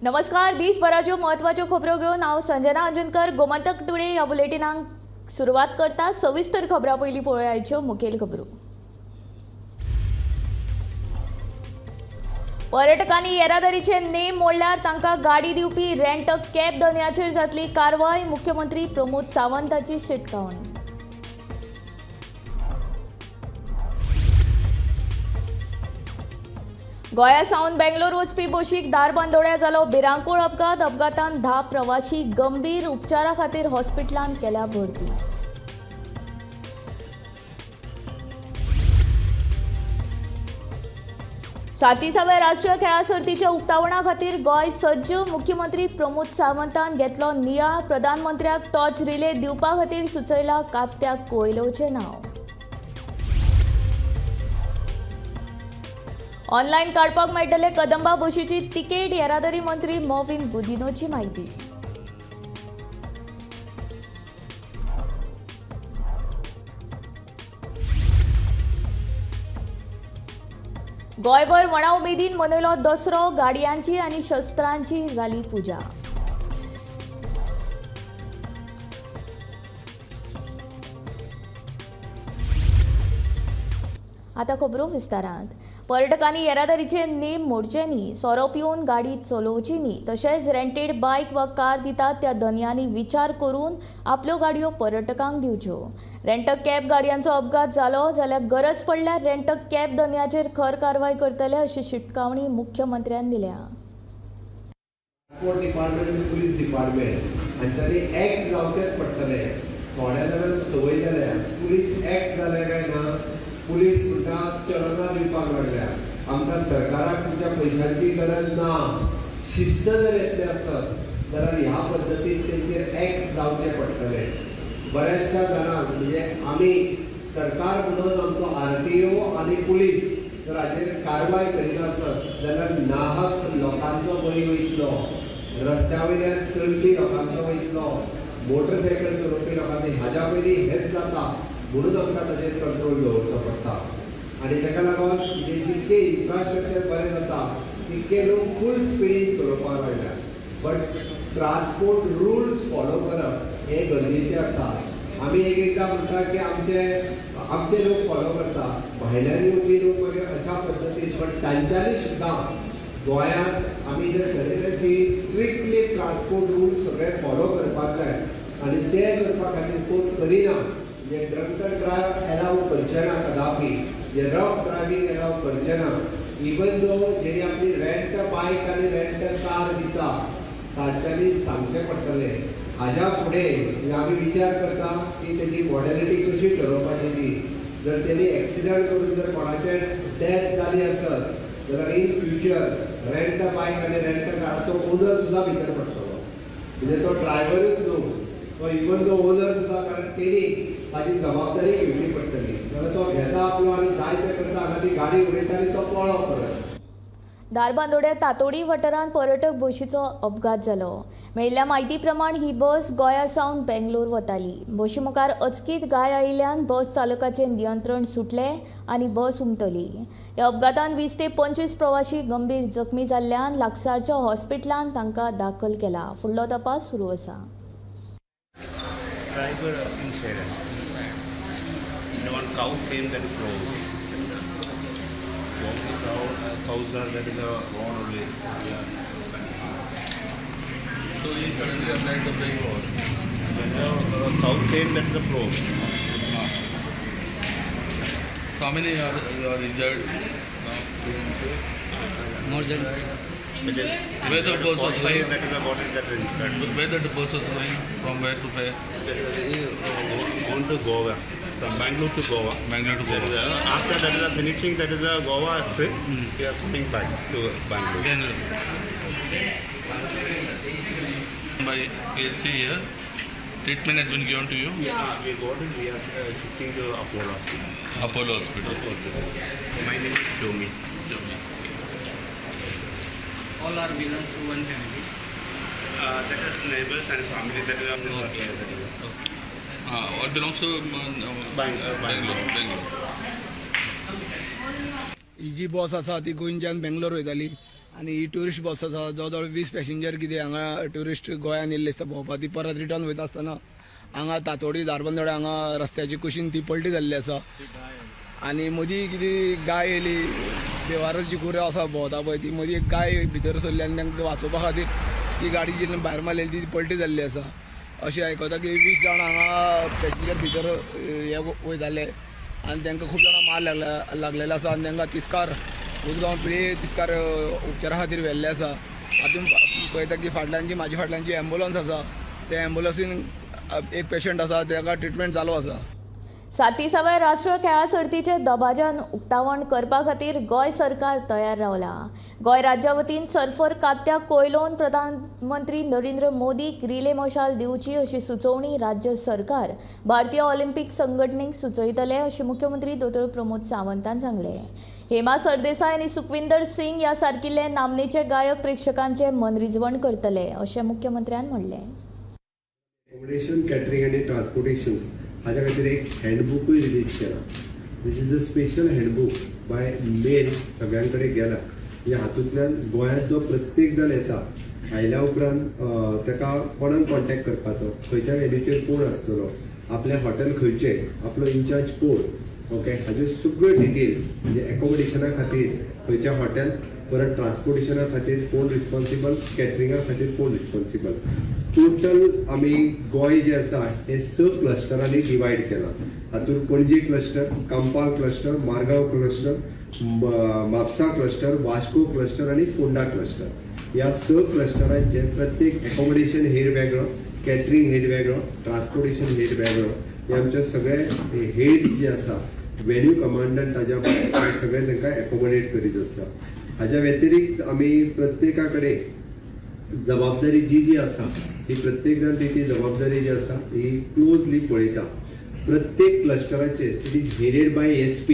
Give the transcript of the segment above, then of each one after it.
नमस्कार. दिसभराच्यो म्हत्वाच्यो खबरो घेऊन हांव संजना अंजुनकर. गोमंतक टुडे ह्या बुलेटिनाक सुरवात करता. सविस्तर खबरां पयलीं पळोवया आयच्यो मुखेल खबरो. पर्यटकांनी येरादारीचे नेम मोडल्यार तांकां गाडी दिवपी रेंट अ कॅब धन्याचेर जातली कारवाय. मुख्यमंत्री प्रमोद सावंताची शिटकावणी. गोंया सावन बेंगलोर वचपी बशीक दारबांदोड्या जालो भिरांकूळ अपघात. अपघातांत 10 प्रवाशी गंभीर. उपचारा खातीर हॉस्पिटलांत केल्या भरती. सातीसाव्या राष्ट्रीय खेळा सर्तीच्या उक्तावणा खातीर गोंय सज्ज. मुख्यमंत्री प्रमोद सावंतान घेतलो नियाळ. प्रधानमंत्र्याक टॉर्च रिले दिवपा खातीर सुचयला कात्या कोयलोचें नांव. ऑनलायन काडपाक मेळटले कदंबा बशीची तिकेट. येरादारी मंत्री मॉविन गुदिनोची माहिती. गोंयभर मणा उमेदीन मनयलो दसरो. गाडयांची आनी शस्त्रांची जाली पुजा. आतां खबरो विस्तारांत. पर्यटकांनी येरादारीचे नेम मोडचे न्ही, सोरो पिवन गाडी चलोवची न्ही, तशेंच रेंटेड बायक वा कार दितात त्या धन्यांनी विचार करून आपल्यो गाडयो पर्यटकांक दिवच्यो. रेंट अ कॅब गाडयांचो अपघात जालो जाल्यार गरज पडल्यार रेंट अ कॅब धन्याचेर खर कारवाय करतले अशी शिटकावणी मुख्यमंत्र्यान दिल्या. ट्रान्सपोर्ट डिपार्टमेंट पुलीस डिपार्टमेंट आनी तांणी एक्ट जावचेच पडटले. थोड्या जाणांक संवय जाल्या पुलीस एक्ट जाले काय ना, पुलीस म्हणटा चलनां दिवपाक लागल्या. आमकां सरकाराक तुमच्या पयशांची गरज ना. शिस्त जर येतले आसत जाल्यार ह्या पद्दतीन तेंचेर एक्ट जावचे पडटले. बऱ्याचशा जाणांक म्हणजे आमी सरकार म्हणून आमचो RTO आनी पुलीस जर हाचेर कारवाय करिना आसत जाल्यार नाहक लोकांचो बळी वयतलो, रस्त्या वयल्यान चलपी लोकांचो वयतलो, मोटरसायकल चलोवपी लोकांनी. हाज्या पयलीं हेच जाता म्हणून आमकां ताचेर कंट्रोल दवरचो पडटा. आनी ताका लागून जितके इन्फ्रास्ट्रक्चर बरें जाता तितके लोक फूल स्पिडीन चलोवपाक लागल्या. बट ट्रान्सपोर्ट रुल्स फॉलो करप हें गरजेचें आसा. आमी एकदां म्हणटा की आमचे लोक फॉलो करता, भायल्यान येवपी लोक मागीर अशा पद्दतीन. बट तांच्यांनी सुद्दां गोंयांत आमी जर ठरयलें की स्ट्रिक्टली ट्रान्सपोर्ट रुल्स सगळे फॉलो करपाक जाय आनी ते करपा खातीर कोण करिना. म्हणजे ड्रंकन ड्रायव्ह एलाव करचे ना कदापि, जे रफ ड्रायव्हिंग एलाव करचे ना. इवन दो जेणी आपली रेंट बायक आनी रेंट कार दिता तांच्यांनी सांगचें पडटलें. हाज्या फुडें आमी विचार करता की तेजी मॉडॅलिटी कशी ठरोवपाची ती. जर तेणी एक्सिडंट करून जर कोणाचें डेथ जाली आसत जाल्यार इन फ्युचर रेंट बायक आनी रेंट काराचो ओनर सुद्दां भितर पडटलो. म्हणजे तो ड्रायव्हरूच न्हू, तो इवन दो ओनर सुद्दां, कारण तेणी ताची जबाबदारी घेवची पडटली. जाल्यार तो घेता आपलो आनी जाय तें करता हांगा ती गाडी उडयता आनी तो पळो परत. दारबांदोड्या तातोडी वाठारांत पर्यटक बशीचो अपघात जालो. मेळिल्ल्या म्हायती प्रमाण ही बस गोंया सावन बेंगलोर वताली. बशी मुखार अचकीत गाय आयिल्ल्यान बस चालकाचें नियंत्रण सुटलें आनी बस हुमतली. ह्या अपघातांत 20 ते 25 प्रवाशी गंभीर जखमी जाल्ल्यान लागसारच्या हॉस्पिटलांत तांकां दाखल केला. फुडलो तपास सुरू आसा. Driver inside. And one cow came that is wrong. Cows are that is wrong only. So he suddenly applied the brake or? When the cow came that is the flow. So how many are injured now? More than where the bus was going? That is about it that is injured. Where the bus was going? From where to where? On to Goa. From Bangalore to Goa. Bangalore to That is Goa. after that is finishing that is a Goa trip. We are coming back to Bangalore. Again, by AC here, treatment has been given to you? Yeah, we got it. We are shifting to Apollo. Apollo Hospital. My name is Jomi. All are belong to one family. That is neighbors and family. That is our Okay. All belongs to Bangalore. ही जी बस आसा ती गोंयच्यान बेंगलोर वयताली आनी ही tourist बस आसा जवळ 20 passenger कितें हांगा tourist गोंयान येयल्ले आसता भोंवपाक ती परत रिटर्न वयता आसतना हांगा तातोडी धारबांदोड्या हांगा रस्त्याची कुशीन ती पलटी जाल्ली आसा आनी मदीं कितें गाय येयली देवाराची कुऱ्यो आसा भोंवता पळय ती मदीं एक गाय भितर सरली आनी तांकां वाचोवपा खातीर ती गाडी जेन्ना भायर मारलेली ती पलटी जाल्ली आसा अशें आयकता की 20 जाण हांगा पॅसेंजर भितर हे वयताले आनी तांकां खूब जाणां मार लागलेलो आसा आनी तांकां तिस्कार उजगांव पिळे तिस्कार उपचारा खातीर व्हेल्ले आसा हातूंत पळयता की फाटल्यान जी म्हाज्या फाटल्यान जी एम्बुलन्स आसा त्या एम्बुलन्सीन एक पेशंट आसा ताका ट्रिटमेंट चालू आसा 37व्या राष्ट्रीय खेळा सर्तीचे दबाज्यान उक्तावण करपा खातीर गोंय सरकार तयार रावला. गोंय राज्या वतीन सर्फर कात्याक कोयलोवन प्रधानमंत्री नरेंद्र मोदीक रिले मशाल दिवची अशी सुचोवणी राज्य सरकार भारतीय ऑलिंपिक संघटनेक सुचयतले अशें मुख्यमंत्री दोतोर प्रमोद सावंतान सांगले. हेमा सरदेसाय आनी सुखविंदर सिंग ह्या सारकिल्ले नामनेचे गायक प्रेक्षकांचे मनरिजवण करतले अशें मुख्यमंत्र्यान म्हणलें. अकोमोडेशन कॅटरिंग आणि ट्रान्सपोर्टेशन हाच्या खातीर एक हँडबुकूय रिलीज केला. This is a special handbook by mail सगळ्यां कडेन गेला. म्हणजे हातूंतल्यान गोंयांत जो प्रत्येक जण येता आयल्या उपरांत ताका कोणाक कॉन्टॅक्ट करपाचो, खंयच्या वेन्यूचेर कोण आसतलो, आपलें हॉटेल खंयचें, आपलो इन्चार्ज कोण, ओके, हाजे सगळे डिटेल्स म्हणजे एकोमोडेशना खातीर खंयचें हॉटेल, परत ट्रान्सपोर्टेशना खातीर कोण रिस्पॉन्सिबल, कॅटरिंगा खातीर कोण रिस्पॉन्सिबल. टोटल आमी गोंय जे आसा हे 6 क्लस्टरांनी डिवायड केला. हातूंत Panaji cluster, Campal cluster, Margao cluster, Mapusa cluster, Vasco cluster आणि फोंडा क्लस्टर. ह्या 6 क्लस्टरांचे प्रत्येक एकोमोडेशन हेड वेगळो, कॅटरिंग हेड वेगळो, ट्रान्सपोर्टेशन हेड वेगळो. हे आमचे सगळे हेड्स जे आसा वेन्यू कमांडंट हाज्या भायर सगळे तांकां एकोमोडेट करीत आसता. हाज्या व्यतिरिक्त आमी प्रत्येका कडेन जबाबदारी जी आसा ही प्रत्येक जाण ती जबाबदारी जी आसा ही क्लोजली पळयता. प्रत्येक क्लस्टराचेर it is headed by SP,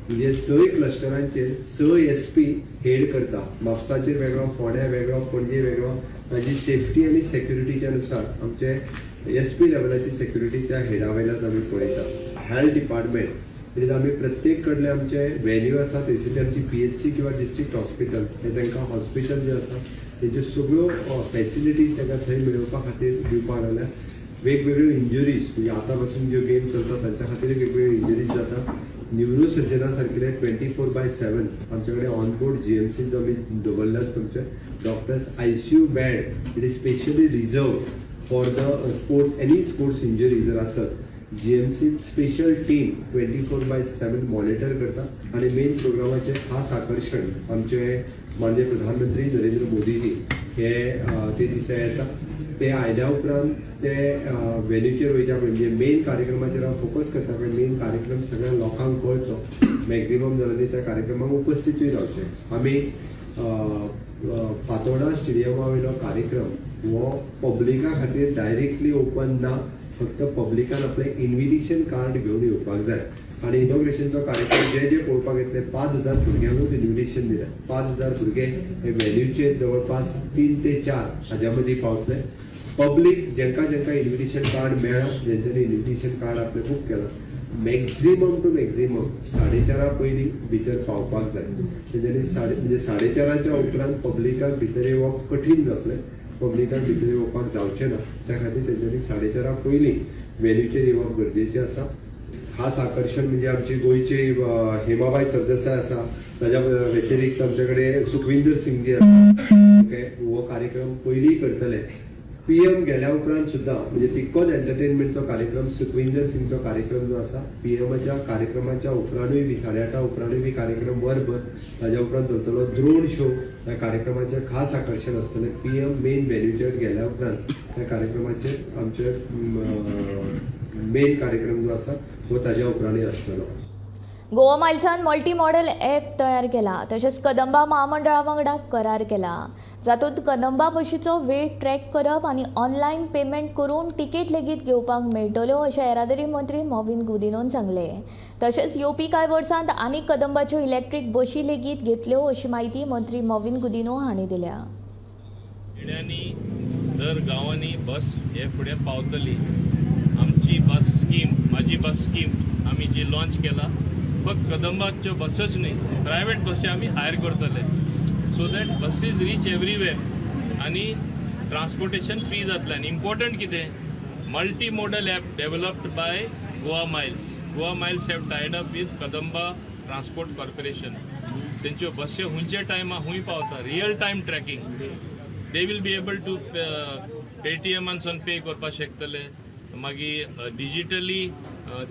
म्हणजे 6 क्लस्टरांचेर 6 SP हेड करता. म्हापसाचेर वेगळो, फोंड्या वेगळो, पणजे वेगळो. ताजी सेफ्टी आनी सेक्युरिटीच्या नुसार आमचे SP लेवलाची सेक्युरिटी त्या हेडा वयल्यान आमी पळयता. हेल्थ डिपार्टमेंट म्हणजे आमी प्रत्येक कडले आमचे वेन्यू आसा थंयसरली आमची PHC किंवा डिस्ट्रिक्ट हॉस्पिटल हे तांकां हॉस्पिटल जे आसा तेज्यो सगळ्यो फॅसिलिटीज तांकां थंय मेळोवपा खातीर दिवपाक लागल्या. वेगवेगळ्यो इंजुरीज म्हणजे आतां पासून ज्यो गेम्स चलता तांच्या खातीर वेगवेगळ्यो इंजुरीज जाता. न्यूरो सर्जना सारकिले 24/7 आमचे कडेन ऑनबोर्ड GMCज आमी दवरल्यात. तुमचे doctors ICU bed it is specially reserve for the sports, any sports injury जर आसत GMC स्पेशल टीम 24/7 मॉनिटर करता. आणि मेन प्रोग्रामाचे खास आकर्षण आमचे माननीय प्रधानमंत्री नरेंद्र मोदीजी हे ते दिसा येता. ते आयल्या उपरांत ते वेन्यूचेर वयच्या म्हणजे मेन कार्यक्रमाचेर हांव फोकस करता कारण मेन कार्यक्रम सगळ्या लोकांक कळचो. मॅक्झिमम जाणांनी त्या कार्यक्रमाक उपस्थितूय रावचे. आमी फातोर्डा स्टेडियमा वयलो कार्यक्रम हो पब्लिका खातीर डायरेक्टली ओपन ना. फक्त पब्लिकान आपलें इन्विटेशन कार्ड घेवन येवपाक जाय. आणि इनॉग्रेशनचो कार्यक्रम जे पळोवपाक येतले 5,000 भुरग्यांकूच इन्विटेशन दिलें. 5,000 भुरगे हे वेन्यूचेर जवळपास 3 ते 4 हाज्या मदीं पावतले. पब्लीक जांकां इन्विटेशन कार्ड मेळ्ळा, जेंच्यांनी इन्विटेशन कार्ड आपलें बूक केलां, मॅक्झिमम टू मॅक्झिमम 4:30 पयलीं भितर पावपाक जाय. तेंच्यांनी म्हणजे 4:30च्या उपरांत पब्लिकाक भितर येवप कठीण जातलें. पब्लिकाक भितर येवपाक जावचें ना. त्या खातीर तेंच्यांनी 4:30 पयलीं वेन्यूचेर येवप गरजेचें आसा. खास आकर्षण म्हणजे आमची गोंयची हेमाबाई सरदेसाय आसा. ताज्या व्यतिरिक्त आमचे कडेन सुखविंदर सिंग जी आसा. ओके, हो कार्यक्रम पयलीं करतले. PM गेल्या उपरांत सुद्दां म्हणजे तितकोच एंटरटेनमेंटचो कार्यक्रम सुखविंदर सिंगचो कार्यक्रम जो आसा PMच्या कार्यक्रमाच्या उपरांतूय बी 8:30 उपरांतूय बी कार्यक्रम वरभर. ताज्या उपरांत जातलो ड्रोन शो. ह्या कार्यक्रमाचें खास आकर्शण आसतलें. PM मेन वेन्यूचेर गेल्या उपरांत ह्या कार्यक्रमाचेर आमचे मेन कार्यक्रम जो आसा तो ताज्या उपरांतूय आसतलो. गोवा मायल्सान मल्टी मॉडेल ॲप तयार केला. तशेंच कदंबा महामंडळा वांगडा करार केला. जातूंत कदंबा बशीचो वेळ ट्रॅक करप आनी ऑनलायन पेमेंट करून तिकेट लेगीत घेवपाक मेळटल्यो अशें येरादारी मंत्री मॉविन गुदिनोन सांगलें. तशेंच येवपी कांय वर्सांत आनीक कदंबाच्यो इलेक्ट्रीक बशी लेगीत घेतल्यो अशी माहिती मंत्री मॉविन गुदिनो हांणी दिल्या. खेड्यांनी दर गांवांनी बस हे फुडें पावतली. आमची बस स्कीम, माझी बस स्कीम आमी जी लॉन्च केला, फक्त कदंबाच्यो बसच न्ही, प्रायवेट बसी आमी हायर करतले. So that buses reach everywhere आणि ट्रान्सपोर्टेशन फ्री जातलें. आनी इम्पॉर्टंट कितें, multi modal app developed by Goa Miles. Goa Miles have tied up with Kadamba transport corporation. तेंच्यो बस्यो हुंयच्या टायमा हुंय पावता, real time tracking. They will be able to पेटीएमानसून पे करपाक शकतले, मागीर डिजिटली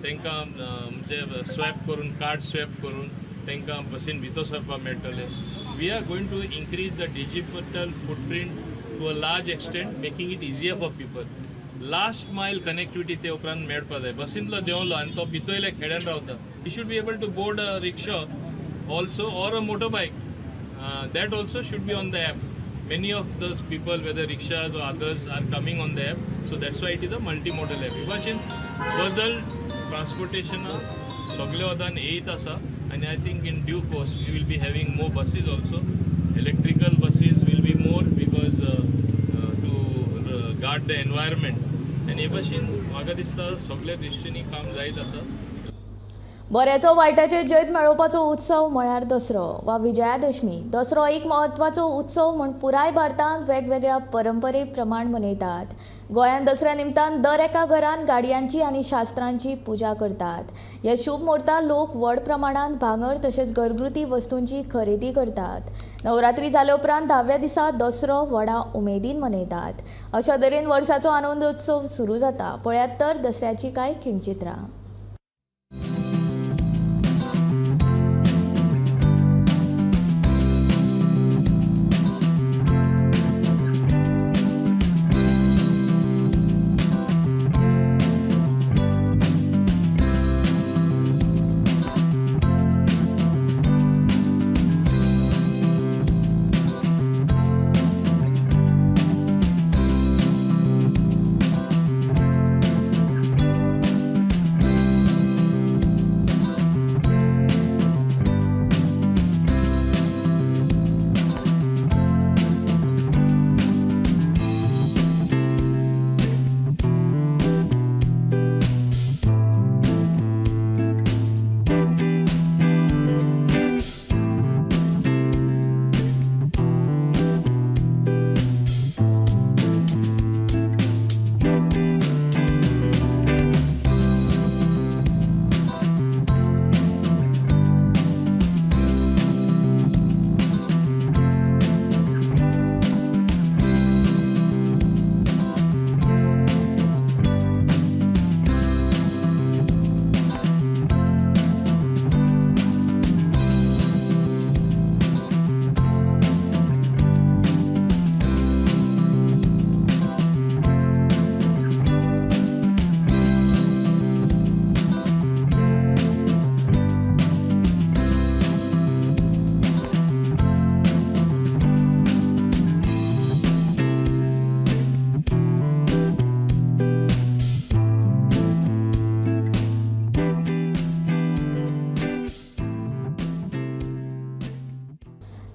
तांकां म्हणजे स्वॅप करून, कार्ड स्वॅप करून तांकां बसीन भितर सरपाक मेळटलें. We are going to increase the digital footprint to a large extent, making it easier for people. Last mile connectivity ते उपरांत मेळपा जाय. बसींतलो देंवलो आनी तो भितरल्या खेड्यान रावता, he should be able to board a rickshaw also or a motorbike. That also should be on the app. Many of those people, whether rickshaws or others, are coming on the app. So that's why it is a multimodal app. Because in bundle transportation सगळे वदान येत आसा, and I think in due course we will be having more buses also. Electrical buses will be more because to guard the environment. And हे भाशेन म्हाका दिसता सगळ्या दृश्टींनी काम जायत आसा. बऱ्याचो वायटाचे जैत मेळोवपाचो उत्सव म्हळ्यार दसरो वा विजयादशमी. दसरो एक म्हत्वाचो उत्सव म्हूण पुराय भारतांत वेगवेगळ्या परंपरे प्रमाण मनयतात. गोंयांत दसऱ्या निमतान दर एका घरांत गाडयांची आनी शास्त्रांची पुजा करतात. ह्या शुभ मुहूर्तांत लोक व्हड प्रमाणांत भांगर तशेंच घरगुती वस्तूंची खरेदी करतात. नवरात्री जाल्या उपरांत 10व्या दिसा दसरो व्हडा उमेदीन मनयतात. अशा तरेन वर्साचो आनंदोत्सव सुरू जाता. पळयात तर दसऱ्याची कांय खिणचित्रां.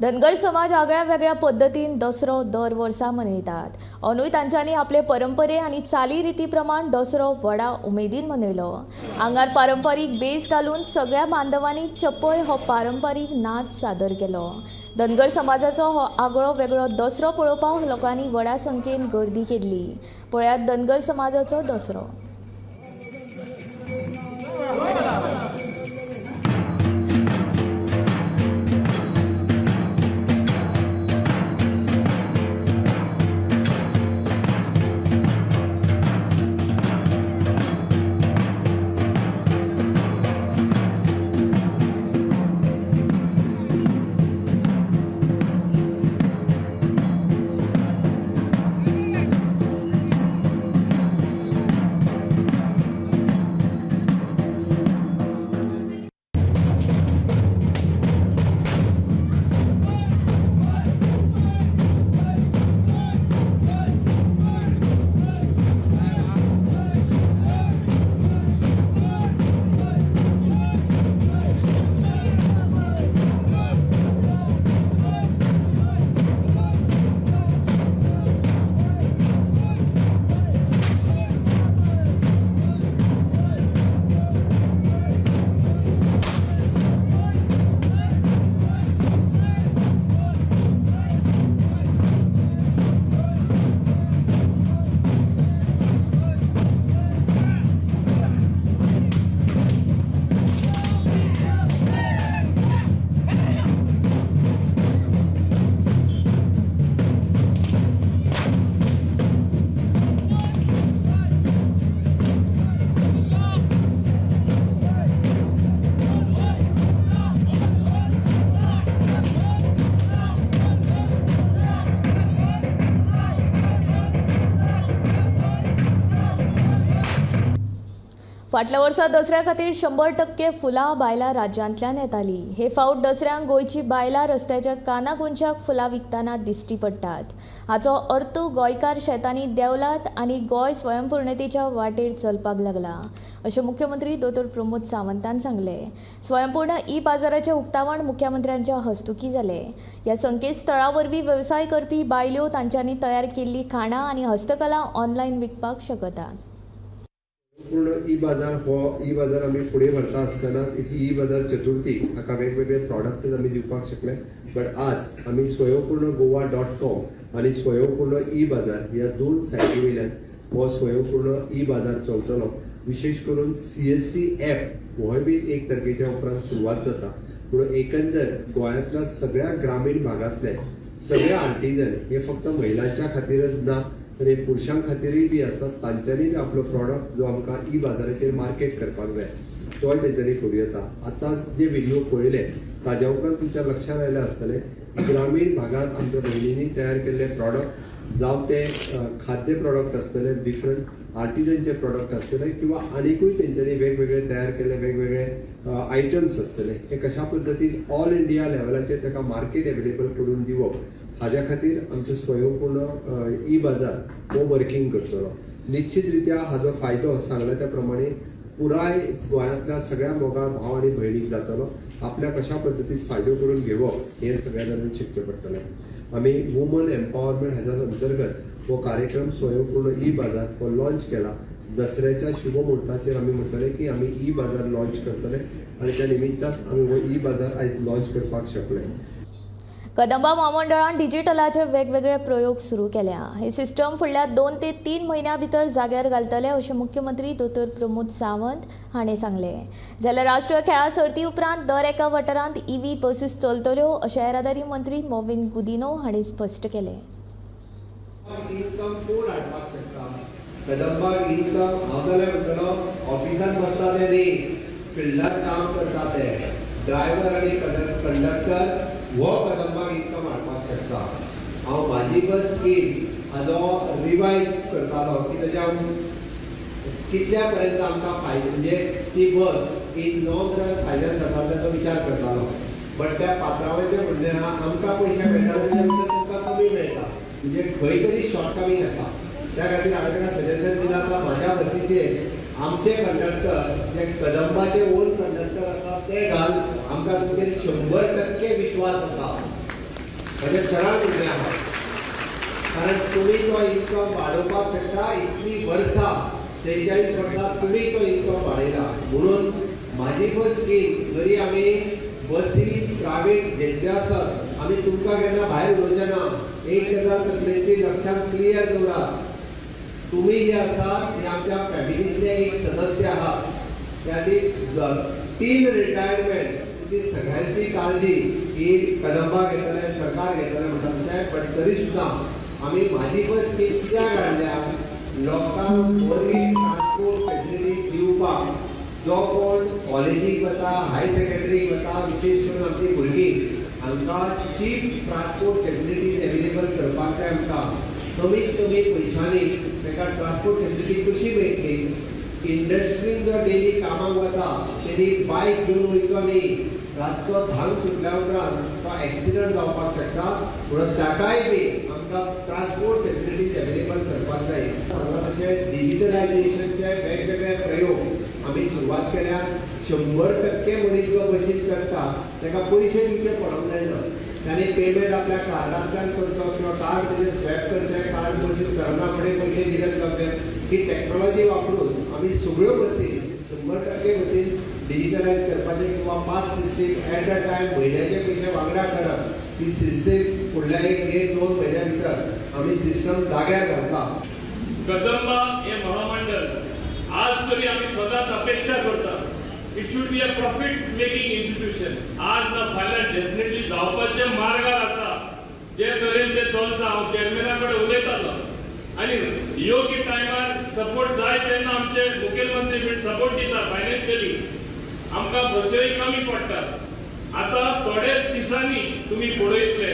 धनगर समाज आगळ्या वेगळ्या पद्धतीन दसरो दर वर्सा मनयतात. अंदूय तांच्यांनी आपले परंपरे आनी चाली रिती प्रमाण दसरो व्हडा उमेदीन मनयलो. आंगार पारंपारीक बेस घालून सगळ्या बांधवांनी चपय हो पारंपारीक नाच सादर केलो. धनगर समाजाचो हो आगळो वेगळो दसरो पळोवपाक लोकांनी व्हड्या संख्येन गर्दी केल्ली. पळयात धनगर समाजाचो दसरो. फाटल्या वर्सा दसऱ्या खातीर 100% फुलां बायलां राज्यांतल्यान येतालीं. हे फावट दसऱ्यांक गोंयची बायलां रस्त्याच्या कानाकोनशाक फुलां विकतना दिश्टी पडटात. हाचो अर्थ गोंयकार शेतांनी देंवलात आनी गोंय स्वयंपूर्णतेच्या वाटेर चलपाक लागला, अशें मुख्यमंत्री दोतोर प्रमोद सावंतान सांगलें. स्वयंपूर्ण ई बाजाराचें उक्तावण मुख्यमंत्र्यांच्या हस्तुकीं जालें. ह्या संकेतस्थळा वरवीं वेवसाय करपी बायल्यो तांच्यांनी तयार केल्लीं खाणां आनी हस्तकला ऑनलायन विकपाक शकतात. पूर्ण ई बाजार हो ई बाजार आम्ही पुढे व्हरता आसतना ही ई बाजार चतुर्थी हाका वेगवेगळे प्रॉडक्ट आम्ही दिवपाक शकले. बट आज आम्ही स्वयंपूर्णगोवा.com आणि स्वयंपूर्ण ई बाजार ह्या दोन सायटी वयल्यान हो स्वयंपूर्ण ई बाजार चलतलो. विशेष करून CSC ॲप हो बी 1 तारखेच्या उपरांत सुरवात जाता. म्हणून एकंदर गोंयांतल्या सगळ्या ग्रामीण भागातले सगळे आर्टिजन हे फक्त महिलांच्या खातीरच ना तर हे पुरुषां खातीरय बी आसात. तांच्यांनी आपलो प्रॉडक्ट जो आमकां ई बाजाराचेर मार्केट करपाक जाय तोय तेंच्यांनी करूं येता. आतांच जे व्हिडिओ पळयले ताज्या उपरांत तुमच्या लक्षांत आयलें आसतलें ग्रामीण भागात आमच्या भयणींनी तयार केल्ले प्रॉडक्ट जावं ते खाद्य प्रॉडक्ट आसतले, डिफरंट आर्टिजनचे प्रॉडक्ट आसतले किंवा आनीकूय तेंच्यांनी वेगवेगळे तयार केल्ले वेगवेगळे आयटम्स आसतले. हे कशा पद्दतीन ऑल इंडिया लेवलाचेर ताका मार्केट एवेलेबल करून दिवप हाज्या खातीर आमचे स्वयंपूर्ण ई बाजार हो वर्किंग करतलो. निश्चित रित्या हाजो फायदो सांगला त्या प्रमाणे पुराय गोंयांतल्या सगळ्या मोगाळ भाव आनी भयणीक जातलो. आपल्या कशा पद्दतीन फायदो करून घेवप हे सगळ्या जाणांक शिकचें पडटलें. आमी वुमन एम्पावरमेंट हाज्या अंतर्गत हो कार्यक्रम स्वयंपूर्ण ई बाजार हो लॉन्च केला. दसऱ्याच्या शुभ मुहूर्ताचेर आमी म्हणटले की आमी ई बाजार लॉन्च करतले आनी त्या निमित्तान आमी हो ई बाजार आयज लॉन्च करपाक शकले. कदंबा म्हामंडळान डिजिटलाचे वेगवेगळे प्रयोग सुरू केल्या. हे सिस्टम फुडल्या 2 ते 3 म्हयन्यां भितर जाग्यार घालतले अशें मुख्यमंत्री दोतोर प्रमोद सावंत हाणें सांगलें. जाल्यार राष्ट्रीय खेळा सर्ती उपरांत दर एका वाठारांत EV बसीस चलतल्यो अशें येरादारी मंत्री मोविन गुदिनो हाणें स्पश्ट केलें. इनकम कोण हाडपाक शकता? कदंबाक इनकम हांव जाल्यार म्हणटलो ऑफिसांत बसता ते न्ही, फिल्डार काम करता ते ड्रायव्हर आनी कंडक्टर हो कदंबाक इनकम हाडपाक शकता. हांव म्हाजी बस स्कीम हाजो रिवायज करतालो की ताच्या कितल्या पर्यंत आमकां फायदो म्हणजे ती बस इन लॉंग रन फायद्यान जाता ताचो विचार करतालो. बट त्या पात्रांवाचें म्हणणें आहा आमकां पयशे मेळटा ताच्या भितर तुमकां कमी मेळटा म्हणजे खंय तरी शॉर्टकमींग आसा. त्या खातीर हांवें ताका सजेशन दिलां की म्हाज्या बसीचेर आमचे कंडक्टर जे कदंबाचे ओन कंडक्टर आसा ते घाल, आमकां तुमचेर 100% विश्वास आसा. म्हणजे सरळ म्हणणें आहा कारण तुमी तो इनकम वाडोवपाक शकता. इतली वर्सां 43 वर्सां तुमी तो इनकम वाडयला. म्हणून म्हाजी बस स्कीम जरी आमी बसी प्रायवेट घेतल्यो आसत आमी तुमकां केन्ना भायर उडोवचें ना. एक गजाल तकलेची लक्षांत क्लियर दवरात, तुम्ही जे आसात ते आमच्या फॅमिलीतले एक सदस्य आहात. त्या 3 रिटायरमेंट तुमची सगळ्यांची काळजी ही कदंबा घेतले सरकार घेतले म्हणटा तशें. बट तरी सुद्दां आमी म्हाजी बस स्कीम कित्याक हाडल्या लोकांक बरी ट्रान्सपोर्ट फॅसिलिटी दिवपाक. जो कोण कॉलेजीक वता, हाय सेकंडरीक वता, विशेश करून आमची भुरगीं हांकां चीप ट्रान्सपोर्ट फॅसिलिटीज एवेलेबल करपाक जाय. आमकां कमीत कमी पयशांनी ताका ट्रान्सपोर्ट फॅसिलिटी कशी मेळटली. इंडस्ट्रीन जो डेली कामाक वता तेणी बायक घेवन वयचो न्ही. रातचो धांक सुटल्या उपरांत तो एक्सिडंट जावपाक शकता. म्हणून ताकाय बी आमकां ट्रान्सपोर्ट फॅसिलिटीज एवेलेबल करपाक जाय. सांगला तशें डिजिटलायजेशनचे वेगवेगळे प्रयोग आमी सुरवात केल्या. 100% मनीस जो बसीत करता ताका पयशे दिवचे पडोंक जायना. त्याने पेमेंट आपल्या कार्डांतल्यान करचो किंवा कार्ड तेजेर स्वॅप करचें, कार्ड बसीत करना फुडें पयशे दिले जावचे. ही टॅक्नॉलॉजी वापरून आमी सगळ्यो बसी 100% बसीन डिजिटलायज करपाचें किंवा pass system at a time म्हयन्याचे पयशे वांगडा करप ही सिस्टीम फुडल्या 1-2 म्हयन्या भितर आमी सिस्टम जाग्यार घालता. कदंबा हे महामंडळ आज तरी आम्ही सदांच अपेक्षा करता it should be a profit making institution. आज ना फाल्यां डेफिनेटली जावपाचे मार्गार आसा. जे तरेन ते चलता हांव चेअरमॅना कडेन उलयतालो आनी योग्य टायमार सपोर्ट जाय तेन्ना आमचे मुखेलमंत्री बीन सपोर्ट दिता फायनान्शियली. आमकां बसय कमी पडटात. आतां थोडेच दिसांनी तुमी पळयतले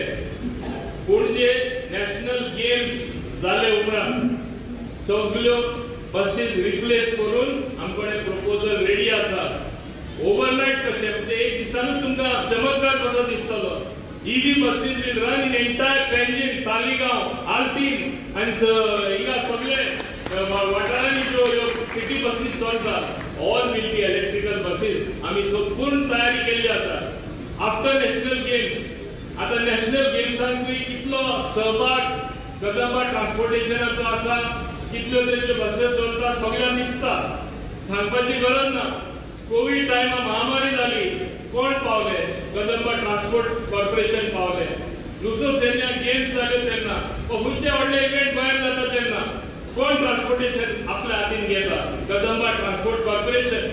पणजे नॅशनल गेम्स जाले उपरांत सगळ्यो बसीस रिप्लेस करून आमकडे प्रपोजल रेडी आसा. ओवरनाईट कशें म्हणजे एक दिसानूच तुमकां चमत्कार कसो दिसतलो. EV buses will run in entire Panjim, Taligaon, Alpin and हिंगा सगळे वाठारांनी ज्यो सिटी बसीस चलता all will be electrical buses. आमी संपूर्ण तयारी केल्ली आसा. आफ्टर नॅशनल गेम्स आता नॅशनल गेम्सांकूय कितलो सहभाग कदंबा ट्रान्सपोर्टेशनाचो आसा, कितल्यो तरेच्यो बसी चलता सगळ्यांक दिसता. सांगपाची गरज ना. कोविड टायमा महामारी जाली, कोण पावले? कदंबा ट्रान्सपोर्ट कॉर्पोरेशन पावले. दुसरो तेन्ना गेम्स जाल्यो तेन्ना खंयचे व्हडले इव्हेंट गोंयांत जाता तेन्ना कोण ट्रान्सपोर्टेशन आपल्या हातीन घेता? Kadamba transport corporation.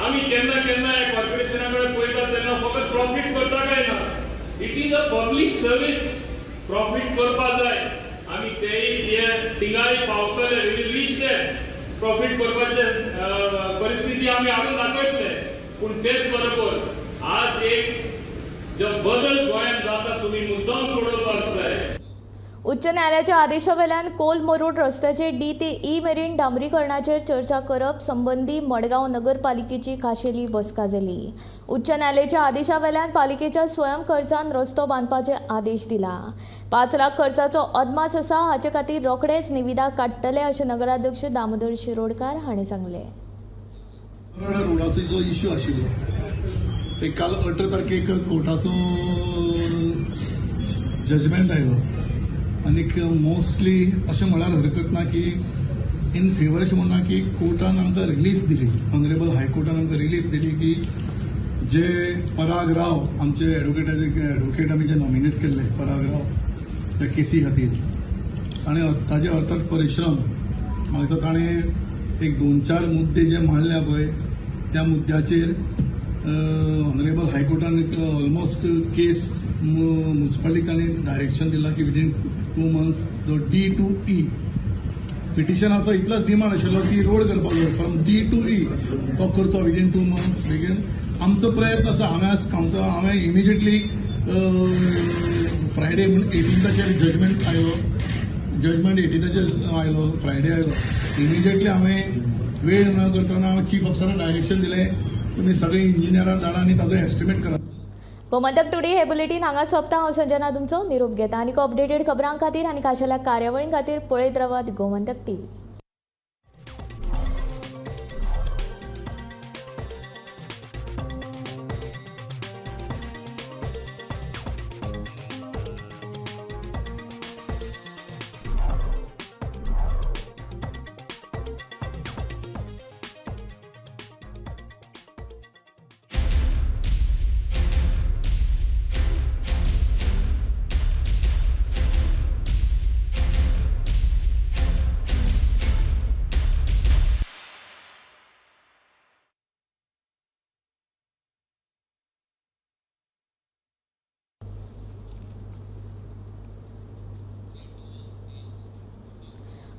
आमी केन्ना केन्ना ह्या कॉर्पोरेशना कडेन पळयता तेन्ना फकत प्रॉफिट करता काय ना. It is a public service. Profit करपाक जाय. आमी तेय थिंगाय पावतले, वील रीच देर. प्रॉफिट करपाचे परिस्थिती आमी हाडून दाखयतले. पूण तेच बरोबर आज एक जो बदल गोंयांत जाता तुमी मुद्दाम पळोवपाक जाय. उच्च न्यायालयाच्या आदेशावेल्यान कोल मरोड रस्त्याचे D ते E मेरेन डांबरीकरणाचेर चर्चा करप संबंधी मडगांव नगरपालिकेची खाशेली बसका जाली. उच्च न्यायालयाच्या आदेशावेल्यान पालिकेच्या स्वयं खर्चान रस्तो बांदपाचे आदेश दिला. 5 लाख खर्चाचो अदमास आसा. हाचे खातीर रोखडेच निविदा काडटले अशें नगराध्यक्ष दामोदर शिरोडकार हांणी सांगले. रोडाचो जो इश्यू आशिल्लो एक काल 18 तारखेक कोर्टाचो जजमेंट आयलो आनी मोस्टली अशें म्हळ्यार हरकत ना की इन फेवर अशें म्हणना की कोर्टान आमकां रिलीफ दिली. ऑनरेबल हायकोर्टान आमकां रिलीफ दिली की जे पराग राव आमचे एडवोकेट आमी जे नॉमिनेट केल्ले पराग राव त्या केसी खातीर आनी ताजे अर्थात परिश्रम म्हाका ताणें एक 2-4 मुद्दे जे मांडल्या पळय त्या मुद्द्याचेर ऑनरेबल हायकोर्टान ऑलमोस्ट केस म्युनिसिपालिटींनी डायरेक्शन दिला की विदीन 2 months जो D to E पिटिशनाचो इतलोच डिमांड आशिल्लो की रोड करपाक जाय फ्रॉम D to E तो करचो विदीन 2 months बेगीन. आमचो प्रयत्न आसा. हांवें इमिजिएटली फ्रायडे म्हण 18th जजमेंट आयलो. जजमेंट 18th आयलो, फ्रायडे आयलो. इमिजिएटली हांवें वेळ न करतना हांवें चीफ ऑफिसराक डायरेक्शन दिलें तुमी सगळे इंजिनियरांक धाडा आनी ताजो एस्टिमेट करा. गोमंतक टुडे हे बुलेटीन हांगा सोंपता. हांव संजना तुमचो निरोप घेता. आनी अपडेटेड खबरां खातीर आनी खाशेल्या कार्यावळीं खातीर पळयत रावात गोमंतक TV.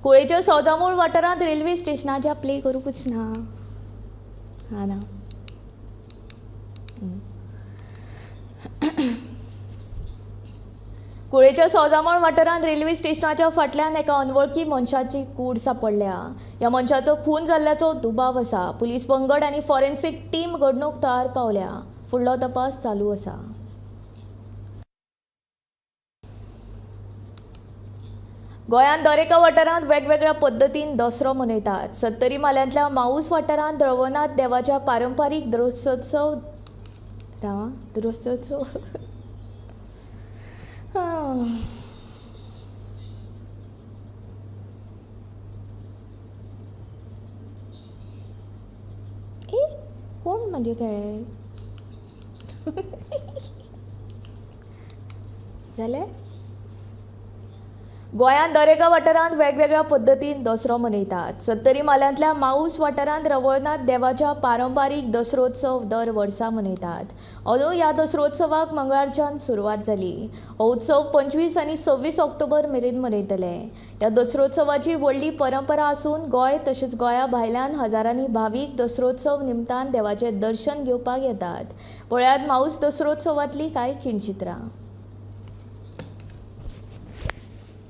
कुळेच्या सौजामूळ वाठारांत रेल्वे स्टेशनाच्या प्ले करूंकच ना. हा ना. कुळेच्या सौजामूळ वाठारांत रेल्वे स्टेशनाच्या फाटल्यान एका अनवळखी मनशाची कूड सापडल्या. ह्या मनशाचो खून जाल्ल्याचो दुबाव आसा. पुलीस पंगड आनी फॉरेन्सीक टीम घडणूक थळार पावल्या. फुडलो तपास चालू आसा. गोंयांत दर एका वाठारांत वेगवेगळ्या पद्दतीन दसरो मनयतात. 70 मालयांतल्या माऊस वाठारांत रवनाथ देवाच्या पारंपारीक दसरोत्सव कोण म्हणजे खेळे झाले. गोंयांत दर एका वाठारांत वेगवेगळ्या पद्दतीन दसरो मनयतात. 70 मालयांतल्या माऊस वाठारांत रवळनाथ देवाच्या पारंपारीक दसरोत्सव दर वर्सा मनयतात. अंदू ह्या दसरोत्सवाक मंगळारच्यान सुरवात जाली. हो उत्सव 25 आनी 26 ऑक्टोबर मेरेन मनयतले. ह्या दसरोत्सवाची व्हडली परंपरा आसून गोंय तशेंच गोंया भायल्यान हजारांनी भावीक दसरोत्सव निमतान देवाचें दर्शन घेवपाक येतात. पळयात माऊस दसरोत्सवांतली कांय खिणचित्रां.